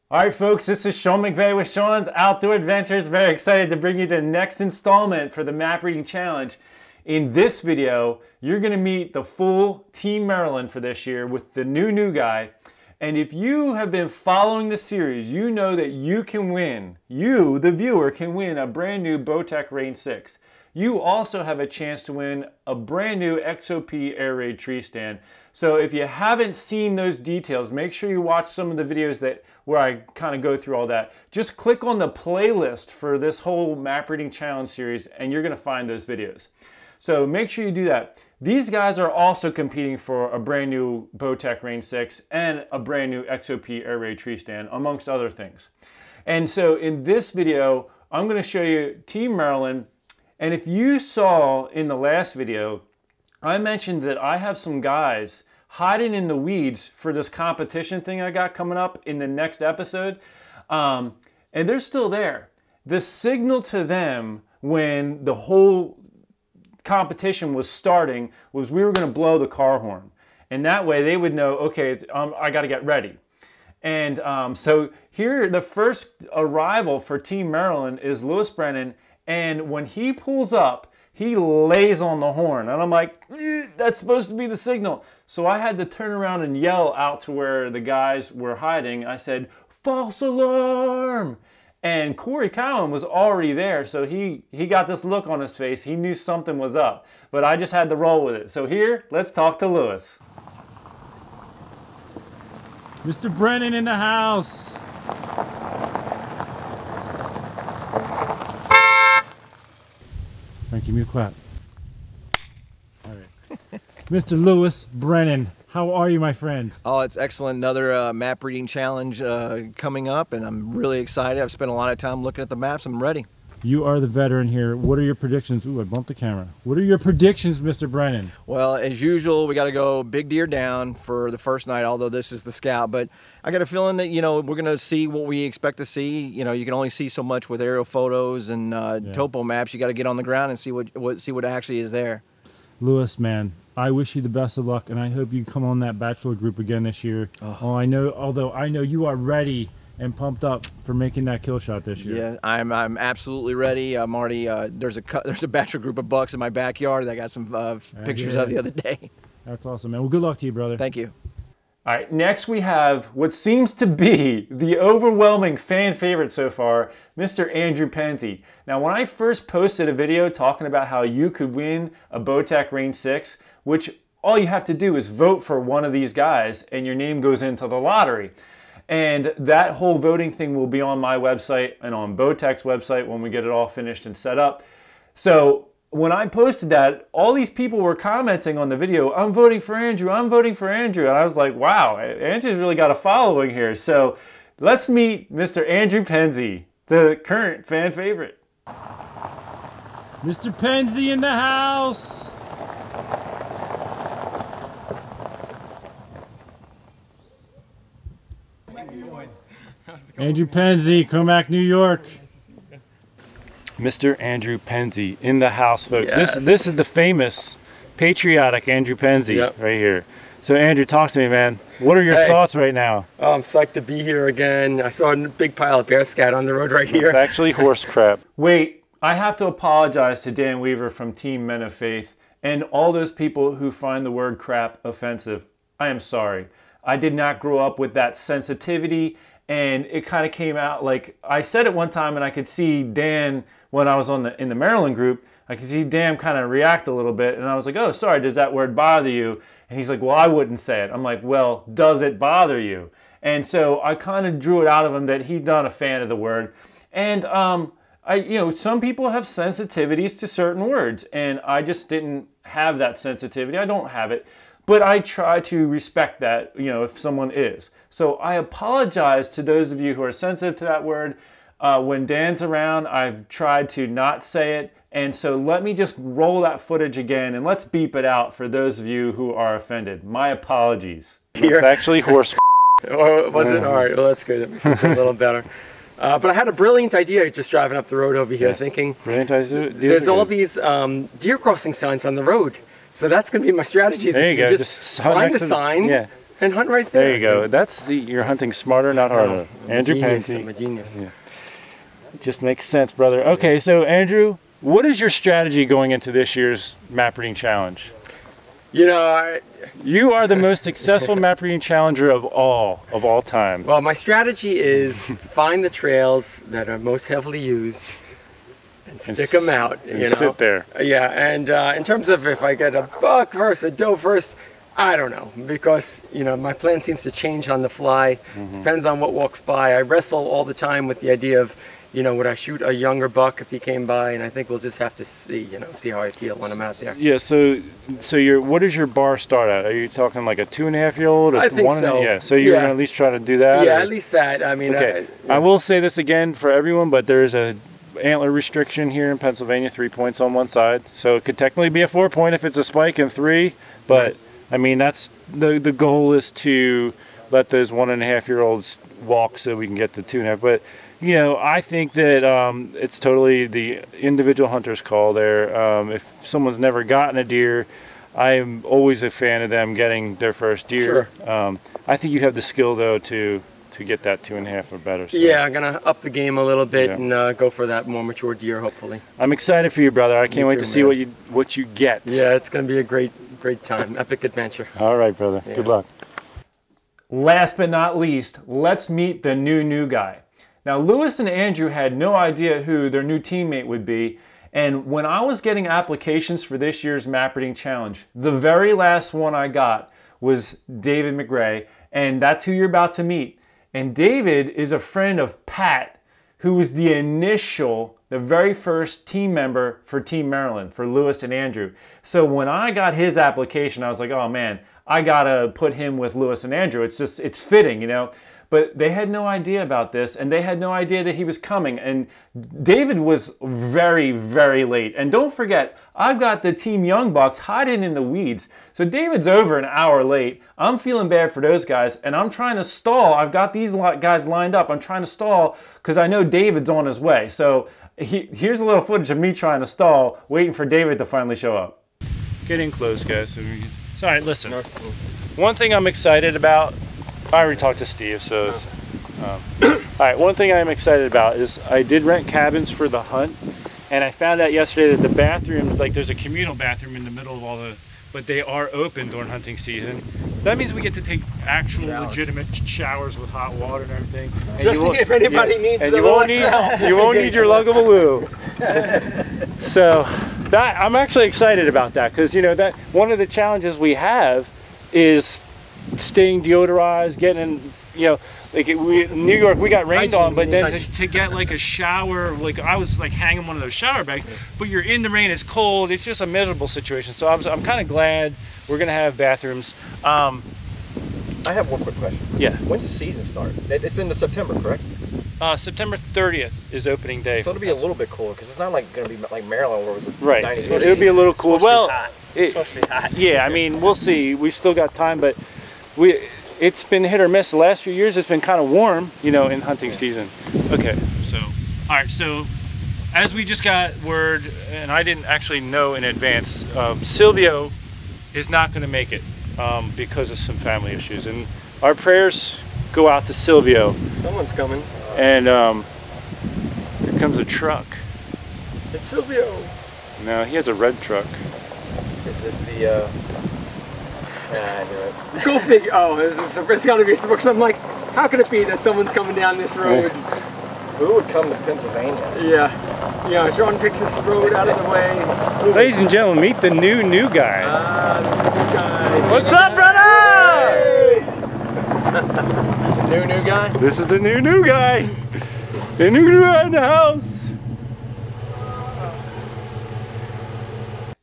Alright folks, this is Sean McVeigh with Sean's Outdoor Adventures. Very excited to bring you the next installment for the map reading challenge. In this video, you're going to meet the full Team Maryland for this year with the new guy. And if you have been following the series, you know that you can win. You, the viewer, can win a brand new BowTech Range 6. You also have a chance to win a brand new XOP Air Raid tree stand. So if you haven't seen those details, make sure you watch some of the videos where I kind of go through all that. Just click on the playlist for this whole map reading challenge series and you're going to find those videos. So make sure you do that. These guys are also competing for a brand new BowTech Range 6 and a brand new XOP Air Raid tree stand, amongst other things. And so in this video, I'm going to show you Team Maryland. And if you saw in the last video, I mentioned that I have some guys hiding in the weeds for this competition thing I got coming up in the next episode. And they're still there. The signal to them when the whole competition was starting was we were going to blow the car horn. And that way they would know, okay, I got to get ready. And so here, the first arrival for Team Maryland is Brennan. And when he pulls up, he lays on the horn. And I'm like, that's supposed to be the signal. So I had to turn around and yell out to where the guys were hiding. I said, false alarm. And Corey Cowan was already there. So he got this look on his face. He knew something was up. But I just had to roll with it. So here, let's talk to Lewis. Mr. Brennan in the house. All right, give me a clap. All right. Mr. Lewis Brennan, how are you, my friend? Oh, it's excellent. Another map reading challenge coming up, and I'm really excited. I've spent a lot of time looking at the maps. I'm ready. You are the veteran here. What are your predictions? Ooh, I bumped the camera. What are your predictions, Mr. Brennan? Well, as usual, we got to go big deer down for the first night, although this is the scout. But I got a feeling that, we're going to see what we expect to see. You can only see so much with aerial photos and topo maps. You got to get on the ground and see what actually is there. Lewis, man, I wish you the best of luck, and I hope you come on that bachelor group again this year. Although I know you are ready and pumped up for making that kill shot this year. Yeah, I'm absolutely ready. I'm already there's a bachelor group of bucks in my backyard that I got some pictures of the other day. That's awesome, man. Well, good luck to you, brother. Thank you. All right, next we have what seems to be the overwhelming fan favorite so far, Mr. Andrew Pansy. Now, when I first posted a video talking about how you could win a BowTech Range 6, which all you have to do is vote for one of these guys and your name goes into the lottery. And that whole voting thing will be on my website and on BowTech's website when we get it all finished and set up. So when I posted that, all these people were commenting on the video, I'm voting for Andrew, I'm voting for Andrew. And I was like, wow, Andrew's really got a following here. So let's meet Mr. Andrew Pansy, the current fan favorite. Mr. Pansy in the house. Andrew Pansy, Comac, New York. Mr. Andrew Pansy in the house, folks. Yes. This is the famous, patriotic Andrew Pansy right here. So Andrew, talk to me, man. What are your thoughts right now? Oh, I'm psyched to be here again. I saw a big pile of bear scat on the road right here. It's actually horse crap. Wait, I have to apologize to Dan Weaver from Team Men of Faith and all those people who find the word crap offensive. I am sorry. I did not grow up with that sensitivity, and it kind of came out like I said it one time, and I could see Dan when I was in the Maryland group. I could see Dan kind of react a little bit, and I was like, "Oh, sorry, does that word bother you?" And he's like, "Well, I wouldn't say it." I'm like, "Well, does it bother you?" And so I kind of drew it out of him that he's not a fan of the word, and some people have sensitivities to certain words, and I just didn't have that sensitivity. I don't have it. But I try to respect that, if someone is. So I apologize to those of you who are sensitive to that word. When Dan's around, I've tried to not say it. And so let me just roll that footage again and let's beep it out for those of you who are offended. My apologies. Here. It's actually horse. Oh, was it? All right, well, that's good. That makes me feel a little better. But I had a brilliant idea just driving up the road over here, thinking brilliant idea. there's all these deer crossing signs on the road. So that's going to be my strategy this year. Just find a sign and hunt right there. There you go. That's you're hunting smarter, not harder. Andrew Pansy. I'm a genius. Yeah. It just makes sense, brother. Okay, so Andrew, what is your strategy going into this year's map reading challenge? You know, you are the most successful map reading challenger of all time. Well, my strategy is find the trails that are most heavily used and stick them out. You know, sit there. Yeah, and in terms of if I get a buck versus a doe first, I don't know, because you know my plan seems to change on the fly. Depends on what walks by. I wrestle all the time with the idea of, you know, would I shoot a younger buck if he came by? And I think we'll just have to see, you know, see how I feel when I'm out there. Yeah. So what does your bar start at? Are you talking like a 2.5-year-old? I think so. Yeah. So you're gonna at least try to do that. Yeah, or? at least that. I mean, okay. I will say this again for everyone, but there's a antler restriction here in Pennsylvania, 3 points on one side. So it could technically be a 4-point if it's a spike and 3, but I mean that's the goal is to let those 1.5-year-olds walk so we can get the 2.5. But you know, I think that it's totally the individual hunter's call there. If someone's never gotten a deer, I'm always a fan of them getting their first deer. Sure. I think you have the skill though to get that 2.5 or better. So. Yeah, I'm gonna up the game a little bit and go for that more mature deer, hopefully. I'm excited for you, brother. I can't wait to see what you get. Yeah, it's gonna be a great time, epic adventure. All right, brother. Yeah. Good luck. Last but not least, let's meet the new guy. Now, Lewis and Andrew had no idea who their new teammate would be, and when I was getting applications for this year's map reading challenge, the very last one I got was David McRae, and that's who you're about to meet. And David is a friend of Pat, who was the very first team member for Team Maryland, for Lewis and Andrew. So when I got his application, I was like, oh man, I gotta put him with Lewis and Andrew. It's fitting, you know? But they had no idea about this, and they had no idea that he was coming. And David was very, very late. And don't forget, I've got the Team Young Bucks hiding in the weeds. So David's over an hour late. I'm feeling bad for those guys, and I'm trying to stall. I've got these guys lined up. I'm trying to stall because I know David's on his way. So here's a little footage of me trying to stall, waiting for David to finally show up. Getting close, guys. Sorry, listen. One thing I'm excited about, I already talked to Steve, so all right, one thing I'm excited about is I did rent cabins for the hunt, and I found out yesterday that the bathrooms, like there's a communal bathroom in the middle of all the, but they are open during hunting season. So that means we get to take actual legitimate showers with hot water and everything. And just in case anybody needs a little extra help. You won't need your Luggabaloo. So I'm actually excited about that, because you know that one of the challenges we have is staying deodorized, getting, you know, like in New York we got rained on, but then to get like a shower, like I was like hanging one of those shower bags, but you're in the rain, it's cold, it's just a miserable situation. So I'm kind of glad we're gonna have bathrooms. I have one quick question. Yeah. When's the season start? It's into September, correct? September 30th is opening day. So it'll be a little bit cooler, because it's not like going to be like Maryland where it was right. 90 degrees. It'll be a little cool. Well, it's supposed to be hot. Yeah, I mean, we'll see. We still got time, but it's been hit or miss. The last few years it's been kind of warm, you know, in hunting season. Okay, so all right, so as we just got word, and I didn't actually know in advance, Silvio is not going to make it because of some family issues, and our prayers go out to Silvio. Someone's coming. And here comes a truck. It's Silvio. No, he has a red truck. Is this the I knew it. Go figure. Oh, it's got to be because I'm like, how could it be that someone's coming down this road? Who would come to Pennsylvania? Yeah. Yeah, Sean picks this road out of the way. Ooh. Ladies and gentlemen, meet the new guy. The new guy. What's up, brother? New guy? This is the new guy. The new guy in the house.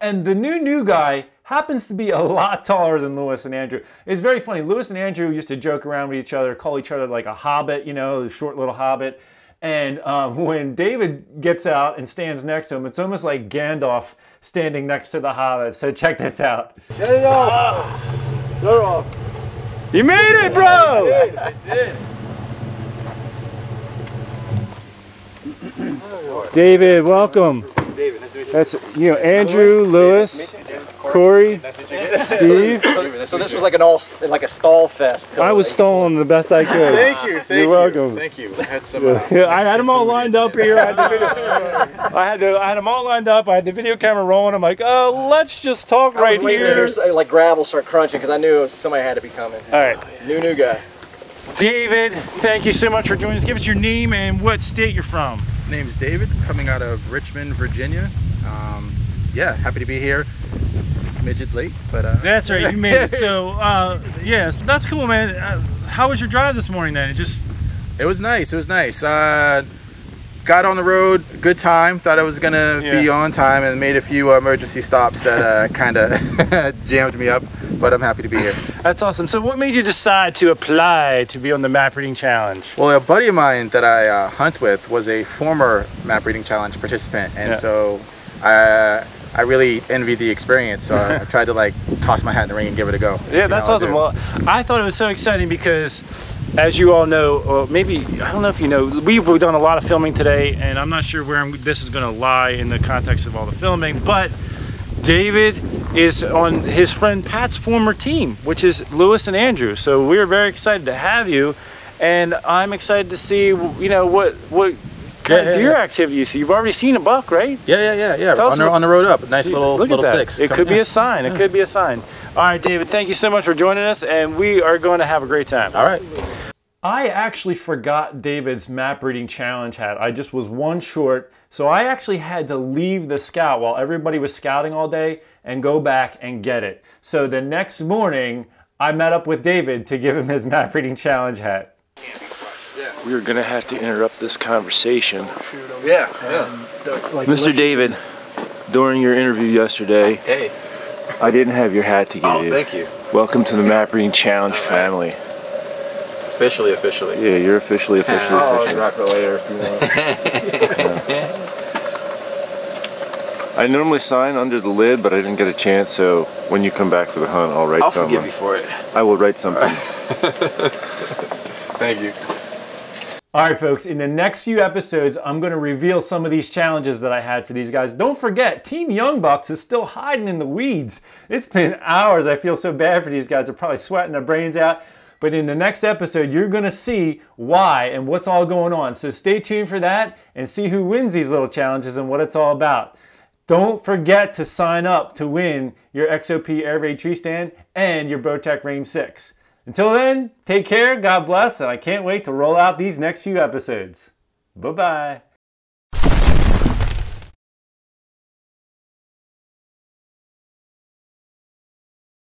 And the new guy happens to be a lot taller than Lewis and Andrew. It's very funny. Lewis and Andrew used to joke around with each other, call each other like a hobbit, you know, the short little hobbit. And when David gets out and stands next to him, it's almost like Gandalf standing next to the hobbit. So check this out. Get it off. Get it off. You made it, bro! I did. David, welcome. David, nice to meet you. That's, you know, Andrew, Lewis, Corey, Steve. So this was like a stall fest. I was stalling the best I could. Thank you. You're welcome. Thank you. I had some. I had them all lined up here. I had them all lined up. I had the video camera rolling. I'm like, oh, let's just talk right here. Like gravel start crunching because I knew somebody had to be coming. All right. New guy. David, thank you so much for joining us. Give us your name and what state you're from. Name's David, coming out of Richmond, Virginia. Yeah, happy to be here. Smidget late, but that's right. You made it. So yes, that's cool, man. How was your drive this morning then? It was nice. It was nice. Got on the road, good time. Thought I was gonna be on time, and made a few emergency stops that kind of jammed me up. But I'm happy to be here. That's awesome. So what made you decide to apply to be on the Map Reading Challenge? Well, a buddy of mine that I hunt with was a former Map Reading Challenge participant, and so I really envied the experience. So I tried to like toss my hat in the ring and give it a go. Yeah, that's awesome. Well, I thought it was so exciting because, as you all know, or maybe, I don't know if you know, we've done a lot of filming today, and I'm not sure where this is going to lie in the context of all the filming, but David is on his friend Pat's former team, which is Lewis and Andrew. So we're very excited to have you, and I'm excited to see, you know, what kind of deer activity you see. You've already seen a buck, right? Yeah. On the road up, a nice little six. It could be a sign. It could be a sign. All right, David, thank you so much for joining us, and we are going to have a great time. All right. I actually forgot David's Map Reading Challenge hat. I just was one short, so I actually had to leave the scout while everybody was scouting all day and go back and get it. So the next morning, I met up with David to give him his Map Reading Challenge hat. We're gonna have to interrupt this conversation. Yeah. Mr. David, during your interview yesterday, Hey. I didn't have your hat to give you. Thank you. Welcome to the Map Reading Challenge family. Officially. Yeah, you're officially. I'll rock it later if you want. I normally sign under the lid, but I didn't get a chance, so when you come back for the hunt, I'll write something. I'll forgive you for it. I will write something. Thank you. All right, folks, in the next few episodes, I'm going to reveal some of these challenges that I had for these guys. Don't forget, Team Young Bucks is still hiding in the weeds. It's been hours. I feel so bad for these guys. They're probably sweating their brains out. But in the next episode, you're going to see why and what's all going on. So stay tuned for that and see who wins these little challenges and what it's all about. Don't forget to sign up to win your XOP Air Raid tree stand and your BowTech Range 6. Until then, take care, God bless, and I can't wait to roll out these next few episodes. Bye-bye.